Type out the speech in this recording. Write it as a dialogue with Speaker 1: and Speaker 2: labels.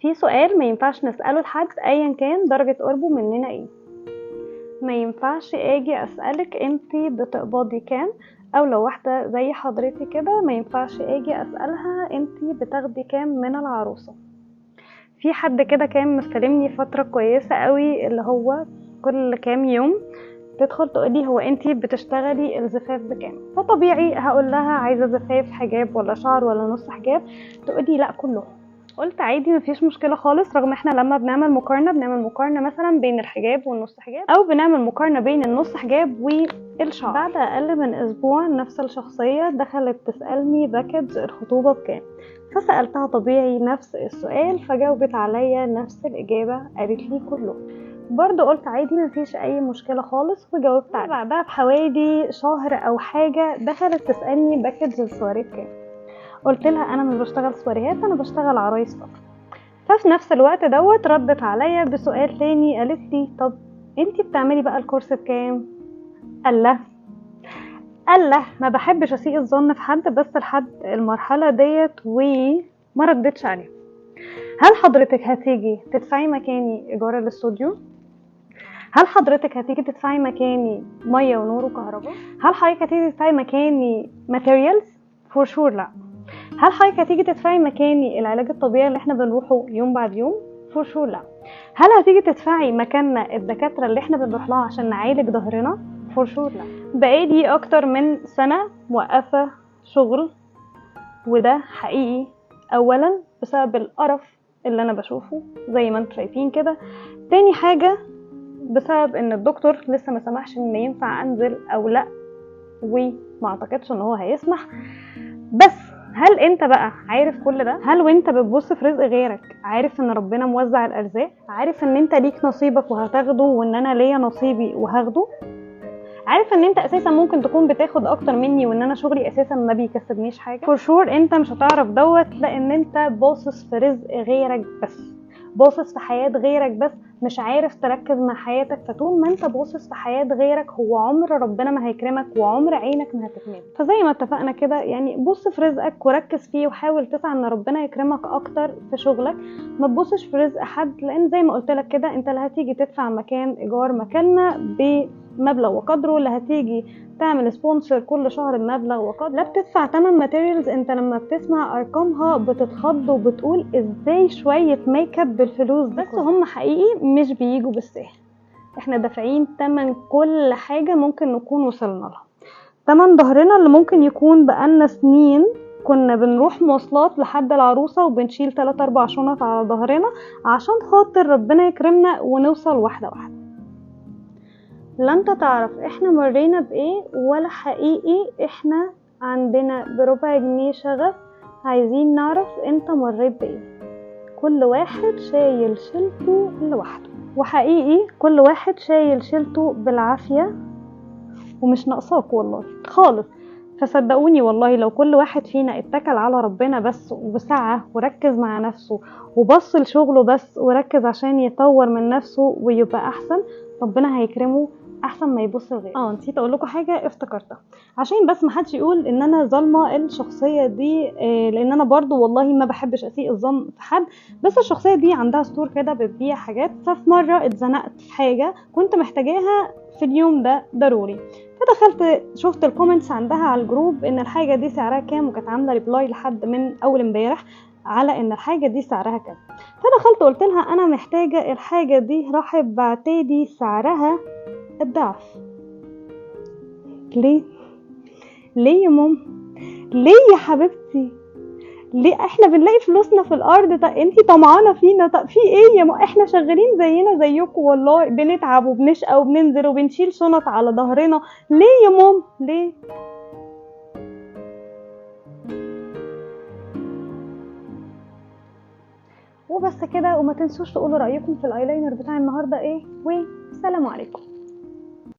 Speaker 1: في سؤال ما ينفعش نسأله لحد ايا كان درجة قربه مننا ايه. ما ينفعش اجي اسألك انتي بتقبضي كام، او لو واحدة زي حضرتي كده ما ينفعش اجي اسألها انتي بتاخدي كام من العروسة. في حد كده كان مستلمني فترة كويسة قوي، اللي هو كل كام يوم تدخل تقولي هو انتي بتشتغلي الزفاف بكام، فطبيعي هقول لها عايزة زفاف حجاب ولا شعر ولا نص حجاب، تقولي لا كله. قلت عادي مفيش مشكلة خالص، رغم احنا لما بنعمل مقارنة مثلا بين الحجاب والنص حجاب، او بنعمل مقارنة بين النص حجاب والشعر. بعد اقل من اسبوع نفس الشخصية دخلت تسألني باكج الخطوبة بكام، فسألتها طبيعي نفس السؤال، فجاوبت عليا نفس الإجابة، قالت لي كله. برضو قلت عادي مفيش أي مشكلة خالص وجاوبت عليها. بعدها بحوالي شهر أو حاجة دخلت تسألني باكج السواري بكام، قلت لها أنا مش بشتغل سواريات، أنا بشتغل عرايس فقط. ففي نفس الوقت دوت ردت عليا بسؤال تاني، قالت لي طب انتي بتعملي بقى الكورس بكام؟ الله ما بحبش اسيء الظن في حد، بس لحد المرحله ديت وما ردتش عليه. هل حضرتك هتيجي تدفعي مكاني ايجار الاستوديو؟ هل حضرتك هتيجي تدفعي مكاني ميه ونور وكهرباء؟ هل حضرتك هتيجي تدفعي مكاني ماتيريالز؟ فور شور لا. هل حضرتك هتيجي تدفعي مكاني العلاج الطبيعي اللي احنا بنروحه يوم بعد يوم؟ فور شور لا. هل هتيجي تدفعي مكاننا الدكاتره اللي احنا بنروح لها عشان نعالج ظهرنا؟ فور شور لا. بقالي اكتر من سنه موقفه شغل، وده حقيقي اولا بسبب القرف اللي انا بشوفه زي ما انتم شايفين كده، تاني حاجه بسبب ان الدكتور لسه ما سمحش ان ينفع انزل او لا، وما اعتقدش ان هو هيسمح. بس هل انت بقى عارف كل ده؟ هل وانت بتبص في رزق غيرك عارف ان ربنا موزع الارزاق؟ عارف ان انت ليك نصيبك وهتاخده، وان انا ليا نصيبي وهاخده؟ عارف ان انت اساسا ممكن تكون بتاخد اكتر مني، وان انا شغلي اساسا ما بيكسبنيش حاجه؟ فور شور انت مش هتعرف دوت، لان انت باصص في رزق غيرك بس، باصص في حياه غيرك بس، مش عارف تركز مع حياتك. فطول ما انت باصص في حياه غيرك هو عمر ربنا ما هيكرمك، وعمر عينك ما هتكمل. فزي ما اتفقنا كده يعني بص في رزقك وركز فيه، وحاول تسعى ان ربنا يكرمك اكتر في شغلك، ما تبصش في رزق حد، لان زي ما قلت لك كده انت اللي هتيجي تدفع مكان ايجار مكاننا بمبلغ وقدره، اللي هتيجي تعمل سبونسر كل شهر بمبلغ وقدره، لا بتدفع تمن ماتيريالز انت لما بتسمع ارقامها بتتخض وبتقول ازاي شويه ميك اب بالفلوس دي. بس هم حقيقي مش بيجوا بالسهل، احنا دافعين تمن كل حاجه ممكن نكون وصلنا لها، تمن ظهرنا اللي ممكن يكون بقالنا سنين كنا بنروح مواصلات لحد العروسه وبنشيل 3-4 شنط على ظهرنا عشان خاطر ربنا يكرمنا ونوصل واحده واحده. لا انت تعرف احنا مرينا بايه، ولا حقيقي احنا عندنا بربع جنيه شغف عايزين نعرف انت مريت بايه. كل واحد شايل شيلته لوحده، وحقيقي كل واحد شايل شيلته بالعافية ومش ناقصاك والله خالص. فصدقوني والله لو كل واحد فينا اتكل على ربنا بس وسعى وركز مع نفسه وبص لشغله بس وركز عشان يطور من نفسه ويبقى احسن، ربنا هيكرمه احسن ما يبص لغيره. نسيت اقول لكم حاجه افتكرتها، عشان بس ما حدش يقول ان انا ظالمه الشخصيه دي، لان انا برضو والله ما بحبش اسيء الظن في حد، بس الشخصيه دي عندها ستور كده بتبيع حاجات، ففي مره اتزنقت في حاجه كنت محتاجاها في اليوم ده ضروري، فدخلت شفت الكومنتس عندها على الجروب ان الحاجه دي سعرها كام، وكانت عامله ريبلاي لحد من اول امبارح على ان الحاجه دي سعرها كام. فدخلت قلت لها انا محتاجه الحاجه دي، راحت بعتالي سعرها الضعف. ليه يا ماما؟ ليه يا حبيبتي؟ ليه احنا بنلاقي فلوسنا في الارض؟ طب انتي طمعانه فينا؟ طب في ايه يا ماما؟ احنا شغالين زينا زيكم والله، بنتعب وبنشقى وبننزل وبنشيل شنط على ظهرنا. ليه يا ماما؟ ليه؟ وبس كده، وما تنسوش تقولوا رايكم في الايلاينر بتاع النهارده ايه، والسلام عليكم.